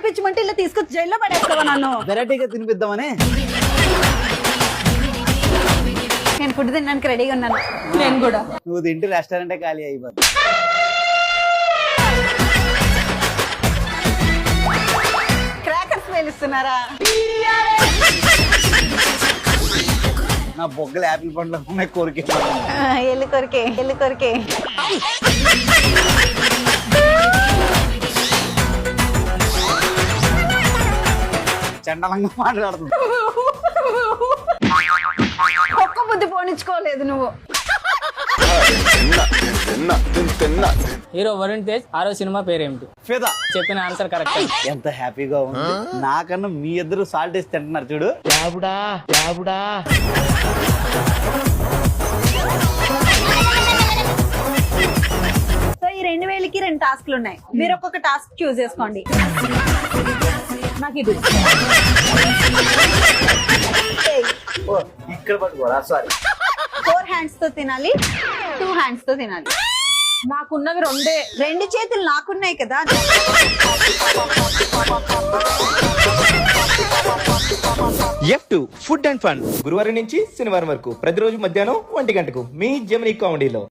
తినిపించమంటే ఇలా తీసుకొచ్చి జైల్లో పడేస్తావా నన్ను? వెరైటీగా తినిపిద్దామని. నేను ఫుడ్ తినడానికి రెడీగా ఉన్నాను. నేను కూడా. నువ్వు తింటే రెస్టారెంటే ఖాళీ అయిపోతుంది. క్రాకర్స్ వేలిస్తున్నారా? నా బొగ్గలు యాపిల్ పండ్లు ఉన్నాయి, కొరికే. ఎల్లు కొరికే. చండలంగా మాట్లాడుతుంది. ఒక్క బుద్ధి పోనించుకోలేదు నువ్వు. హీరో వరుణ్ తేజ్ ఆరో సినిమా పేరేమిటి? ఫిదా. చెప్పిన ఆన్సర్ కరెక్ట్. ఎంత హ్యాపీగా ఉంది. నాకన్నా మీ ఇద్దరు సాల్ట్ వేసి తింటున్నారు చూడు. సో ఈ 2000కి 2 టాస్క్లు ఉన్నాయి. మీరు ఒక్కొక్క టాస్క్ చూస్ చేసుకోండి. నాకు ఇది ఇక్కడ పట్టుకోరా. సారీ. 4 హ్యాండ్స్ తో తినాలి, 2 హ్యాండ్స్ తో తినాలి. నాకున్నవి 2. 2 చేతులు నాకున్నాయి కదా. F2 ఫుడ్ అండ్ ఫన్ గురువారం నుంచి శనివారం వరకు ప్రతిరోజు మధ్యాహ్నం 1 గంటకు మీ జెమినీ కామెడీలో.